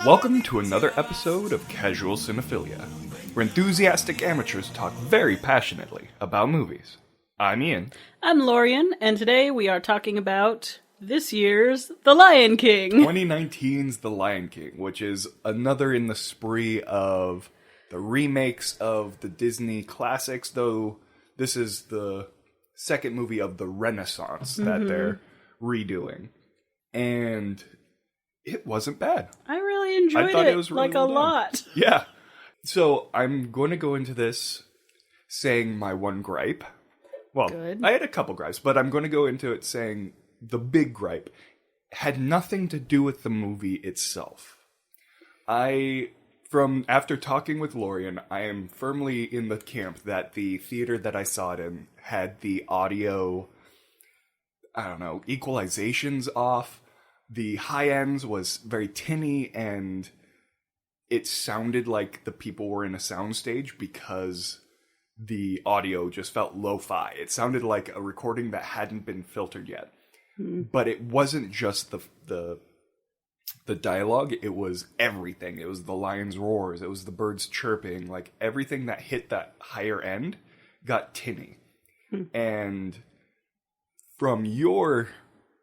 Welcome to another episode of Casual Cinephilia, where enthusiastic amateurs talk very passionately about movies. I'm Ian. I'm Lorian, and today we are talking about this year's The Lion King. 2019's The Lion King, which is another in the spree of the remakes of the Disney classics, though this is the second movie of the Renaissance that they're redoing. And it wasn't bad. I really enjoyed it was really like well a done. lot. Yeah. So I'm going to go into this saying my one gripe. Well, Good. I had a couple gripes, but I'm going to go into it saying the big gripe had nothing to do with the movie itself. After talking with Lorian, I am firmly in the camp that the theater that I saw it in had the audio, equalizations off. The high ends was very tinny, and it sounded like the people were in a soundstage because the audio just felt lo-fi. It sounded like a recording that hadn't been filtered yet. But it wasn't just the dialogue, it was everything. It was the lion's roars, it was the birds chirping, like everything that hit that higher end got tinny. And from your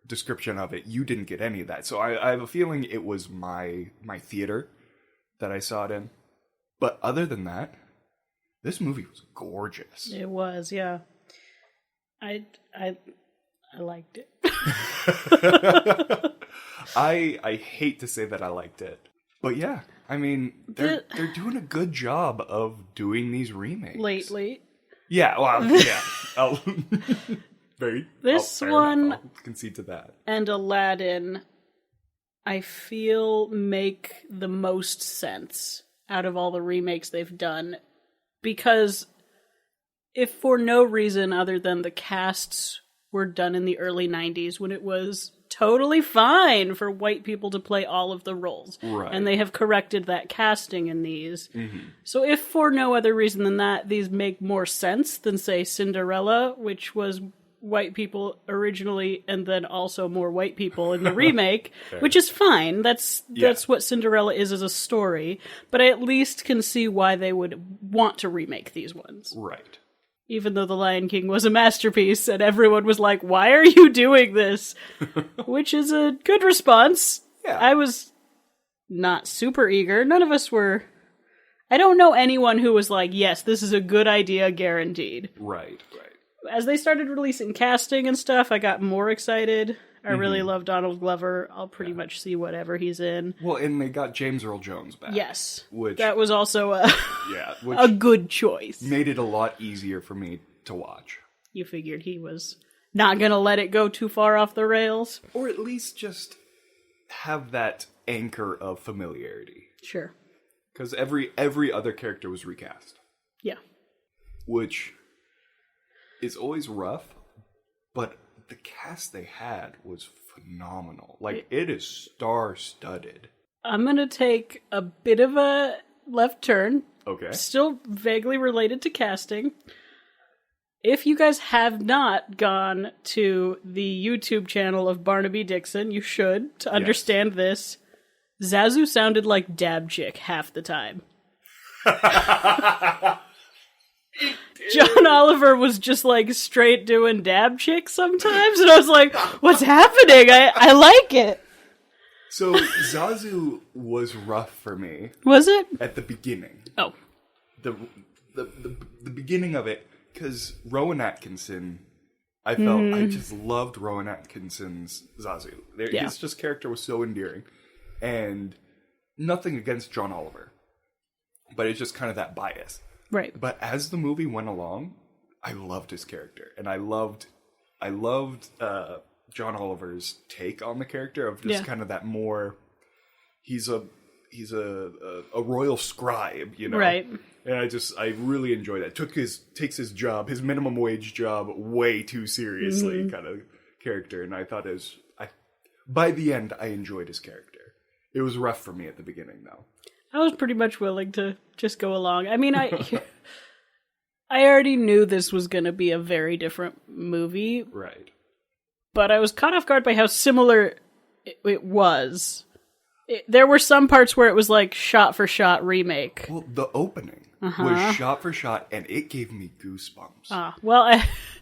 description of it, you didn't get any of that. So I have a feeling it was my theater that I saw it in. But other than that, this movie was gorgeous. It was, yeah. I liked it. I hate to say that I liked it. But yeah, I mean, they're doing a good job of doing these remakes. Lately. Yeah, well, yeah. I'll concede to that. And Aladdin, I feel, make the most sense out of all the remakes they've done. Because if for no reason other than the casts were done in the early 90s when it was totally fine for white people to play all of the roles. Right. And they have corrected that casting in these. So if for no other reason than that, these make more sense than, say, Cinderella, which was white people originally and then also more white people in the remake, which is fine. That's what Cinderella is as a story. But I at least can see why they would want to remake these ones. Right. Even though The Lion King was a masterpiece and everyone was like, why are you doing this? Which is a good response. Yeah. I was not super eager. None of us were. I don't know anyone who was like, yes, this is a good idea, guaranteed. Right. As they started releasing casting and stuff, I got more excited. I really love Donald Glover. I'll pretty much see whatever he's in. Well, and they got James Earl Jones back. Yes. Which that was also which a good choice. Made it a lot easier for me to watch. You figured he was not going to let it go too far off the rails? Or at least just have that anchor of familiarity. Sure. Because every other character was recast. Yeah. Which is always rough, but the cast they had was phenomenal. Like, it is star-studded. I'm going to take a bit of a left turn. Okay. Still vaguely related to casting. If you guys have not gone to the YouTube channel of Barnaby Dixon, you should, to understand this. Zazu sounded like Dabchick half the time. John Oliver was just like straight doing Dabchick sometimes, and I was like, what's happening? I like it. So, Zazu was rough for me. Was it? At the beginning. Oh. The beginning of it, because Rowan Atkinson, I just loved Rowan Atkinson's Zazu. His just character was so endearing. And nothing against John Oliver, but it's just kind of that bias. Right. But as the movie went along, I loved his character, and I loved John Oliver's take on the character of just kind of that more. He's a royal scribe, you know. Right. And I really enjoy that. Takes his job, his minimum wage job, way too seriously, kind of character. And I thought by the end, I enjoyed his character. It was rough for me at the beginning, though. I was pretty much willing to just go along. I mean, I already knew this was going to be a very different movie. Right. But I was caught off guard by how similar it was. There were some parts where it was like shot for shot remake. Well, the opening was shot for shot, and it gave me goosebumps.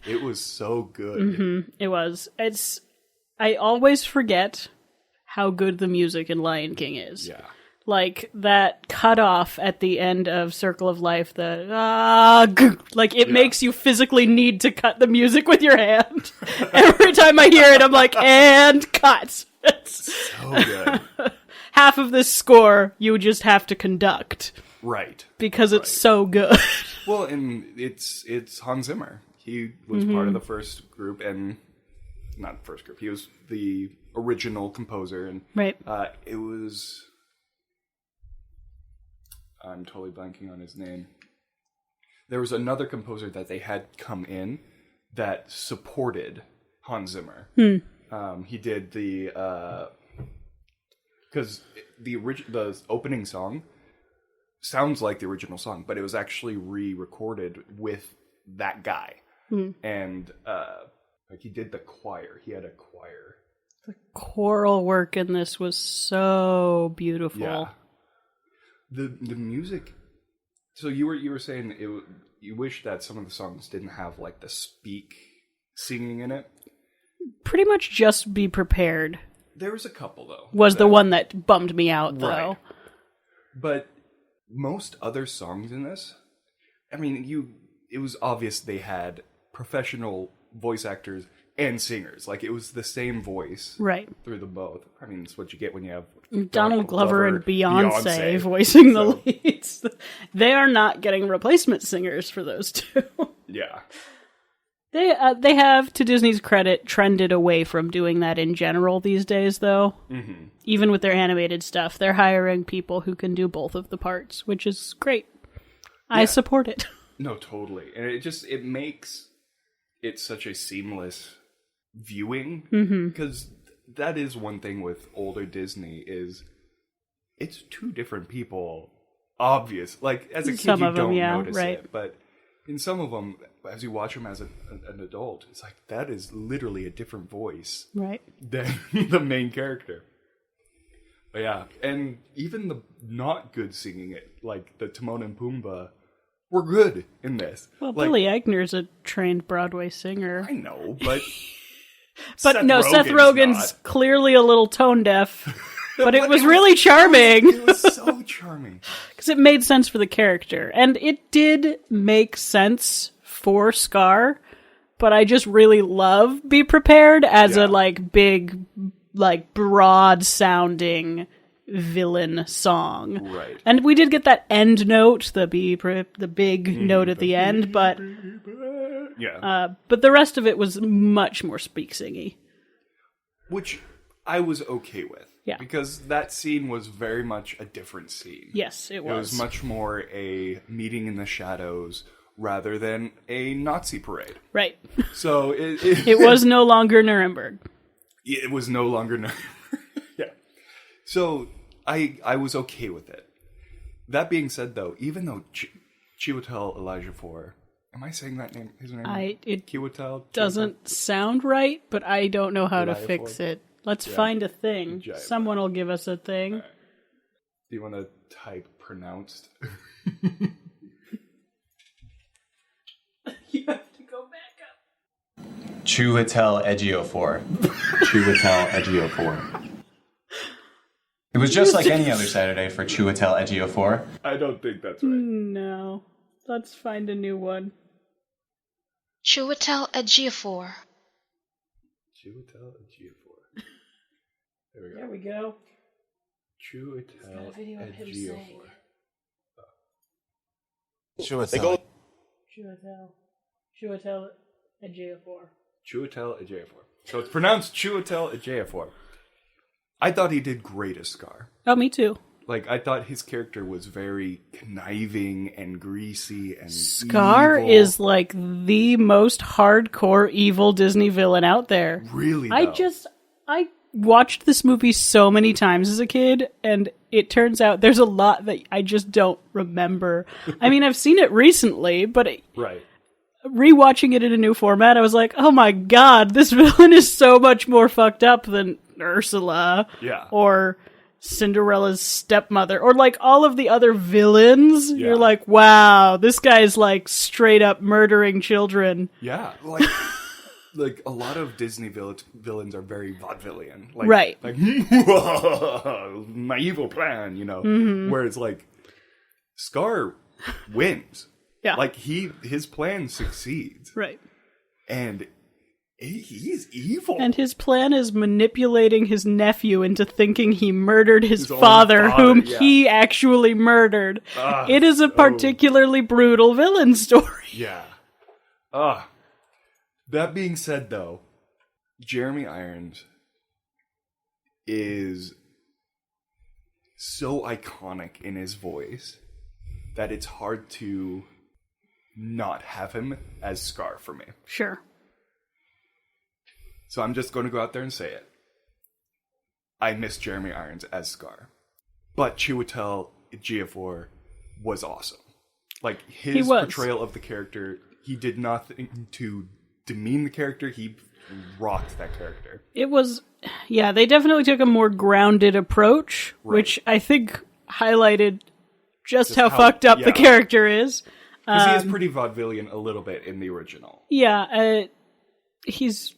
It was so good. It was. I always forget how good the music in Lion King is. Yeah. Like that cutoff at the end of Circle of Life, it makes you physically need to cut the music with your hand. Every time I hear it, I'm like, and cut. So good. Half of this score you just have to conduct. Right. Because it's so good. Well, and it's Hans Zimmer. He was part of the first group, and not first group. He was the original composer, and right. It was. I'm totally blanking on his name. There was another composer that they had come in that supported Hans Zimmer. He did the because the opening song sounds like the original song, but it was actually re-recorded with that guy, and like he did the choir. He had a choir. The choral work in this was so beautiful. Yeah. The music. So you were saying you wish that some of the songs didn't have like the singing in it. Pretty much just Be Prepared. There was a couple though. Was the one that bummed me out though. Right. But most other songs in this, I mean, it was obvious they had professional voice actors and singers. Like, it was the same voice right through them both. I mean, it's what you get when you have Donald Glover and Beyonce voicing the leads. They are not getting replacement singers for those two. Yeah. They have, to Disney's credit, trended away from doing that in general these days, though. Mm-hmm. Even with their animated stuff, they're hiring people who can do both of the parts, which is great. Yeah. I support it. No, totally. And it makes it such a seamless viewing, because that is one thing with older Disney is it's two different people. Obvious, like as a kid you don't notice it, but in some of them, as you watch them as an adult, it's like that is literally a different voice, right, than the main character. But yeah, and even the not good singing it, like the Timon and Pumbaa, were good in this. Well, like, Billy Eichner's a trained Broadway singer. I know, but Seth Rogen's clearly a little tone deaf, but it was really charming. It was so charming. Because it made sense for the character. And it did make sense for Scar, but I just really love Be Prepared as a, big, broad sounding villain song. Right. And we did get that end note, the big note at the end, but but the rest of it was much more speak-singy. Which I was okay with. Yeah. Because that scene was very much a different scene. Yes, it was. It was much more a meeting in the shadows rather than a Nazi parade. Right. So it was no longer Nuremberg. It was no longer Nuremberg. Yeah. So I was okay with it. That being said, though, even though Chiwetel Ejiofor, am I saying that name? His name? Chiwetel doesn't sound right, but I don't know how to fix it. Let's find a thing. Someone will give us a thing. Right. Do you want to type pronounced? You have to go back up. Chiwetel Ejiofor. Chiwetel Ejiofor. It was just like any other Saturday for Chiwetel Ejiofor. I don't think that's right. No. Let's find a new one. Chiwetel Ejiofor. Chiwetel Ejiofor. There we go. Chiwetel Ejiofor. Chiwetel Ejiofor. Chiwetel Ejiofor. So it's pronounced Chiwetel Ejiofor. I thought he did great as Scar. Oh, me too. Like, I thought his character was very conniving and greasy and Scar evil. is like the most hardcore evil Disney villain out there. Really, though. I watched this movie so many times as a kid, and it turns out there's a lot that I just don't remember. I mean, I've seen it recently, but right. rewatching it in a new format, I was like, oh my god, this villain is so much more fucked up than Ursula. Yeah. Or Cinderella's stepmother. Or like all of the other villains. Yeah. You're like, wow, this guy's like straight up murdering children. Yeah, like a lot of Disney villains are very vaudevillian. Like, Right. Like, my evil plan, you know? Where it's like, Scar wins. Yeah. Like, his plan succeeds. Right. And he's evil. And his plan is manipulating his nephew into thinking he murdered his own father, whom yeah. he actually murdered. It is a particularly brutal villain story. Yeah. That being said, though, Jeremy Irons is so iconic in his voice that it's hard to not have him as Scar for me. Sure. So I'm just going to go out there and say it. I miss Jeremy Irons as Scar. But Chiwetel Ejiofor was awesome. Like, his portrayal of the character, he did nothing to demean the character. He rocked that character. It was, yeah, they definitely took a more grounded approach, Right. which I think highlighted just how fucked up the character is. Because he is pretty vaudevillian a little bit in the original. Yeah, he's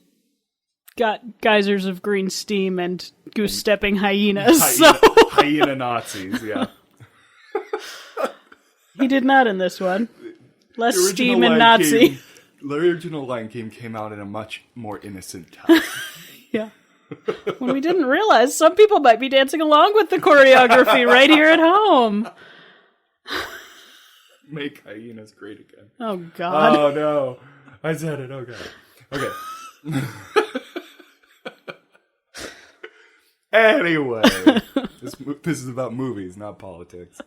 got geysers of green steam and goose-stepping hyenas, Hyena Nazis, yeah. He did not in this one. Less The original steam and Lion Nazi. King- the original Lion King came out in a much more innocent time. Yeah. When we didn't realize some people might be dancing along with the choreography right here at home. Make hyenas great again. Oh, God. Oh, no. I said it. Oh, God. Okay. Anyway. This is about movies, not politics.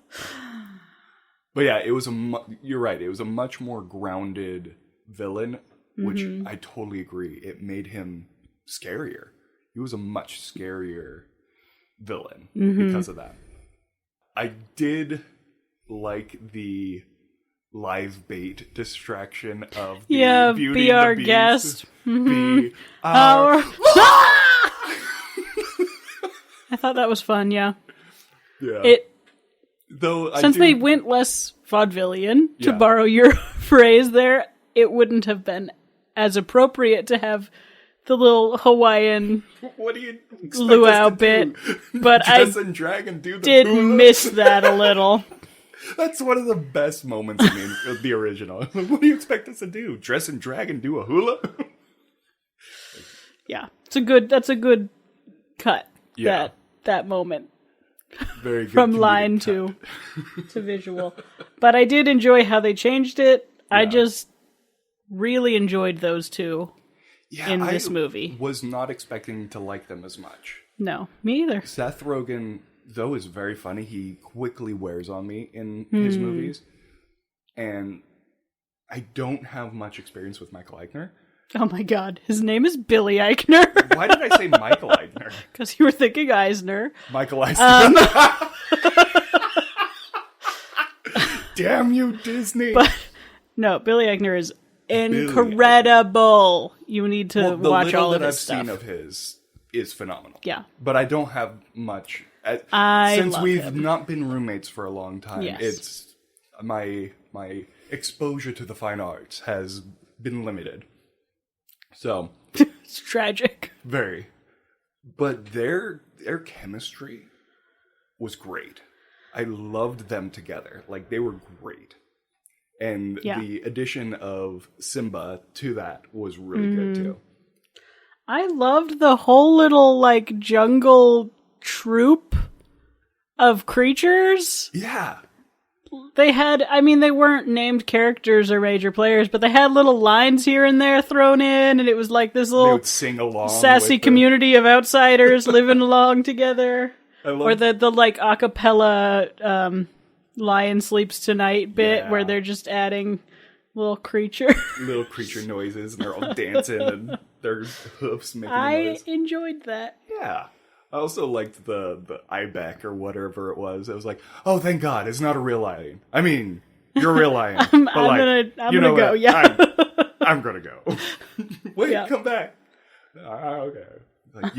But yeah, it was you're right. It was a much more grounded villain, which I totally agree. It made him scarier. He was a much scarier villain because of that. I did like the live bait distraction of the Beauty be and our the Beast. guest. Be our... I thought that was fun, yeah. Yeah. Since they went less vaudevillian, to borrow your phrase there, it wouldn't have been as appropriate to have the little Hawaiian what do you expect luau us to bit, do? but Dress and drag and do the did hula? miss that a little. That's one of the best moments in the original. What do you expect us to do? Dress and drag and do a hula? Yeah, that's a good cut. Yeah. That moment. Very good. From comedic line cut. to visual. But I did enjoy how they changed it. I just really enjoyed those two in this movie. Was not expecting to like them as much. No, me either. Seth Rogen, though, is very funny. He quickly wears on me in his movies. And I don't have much experience with Michael Eichner. Oh my god, his name is Billy Eichner. Why did I say Michael Eichner? Because you were thinking Eisner. Michael Eichner. Damn you, Disney. But no, Billy Eichner is incredible. You need to watch all of his stuff. The little that I've seen of his is phenomenal. Yeah. But I don't have much. Since we've not been roommates for a long time, Yes. it's my exposure to the fine arts has been limited. So It's tragic. very. But their chemistry was great. I loved them together. Like, they were great. And the addition of Simba to that was really good too. I loved the whole little, like, jungle troupe of creatures. Yeah. They had, I mean, they weren't named characters or major players, but they had little lines here and there thrown in, and it was like this They little would sing along. sassy with community of outsiders living along together. I love Or the like, a cappella, Lion Sleeps Tonight bit, Yeah. where they're just adding little creature. little creature noises, and they're all dancing, and their hoofs making I noise. enjoyed that. Yeah. I also liked the Ibeck or whatever it was. I was like, oh, thank God, it's not a real lion. I mean, you're a real lion. I'm but gonna you know go, what? yeah. I'm gonna go. Wait, Yeah. come back. Okay. Like,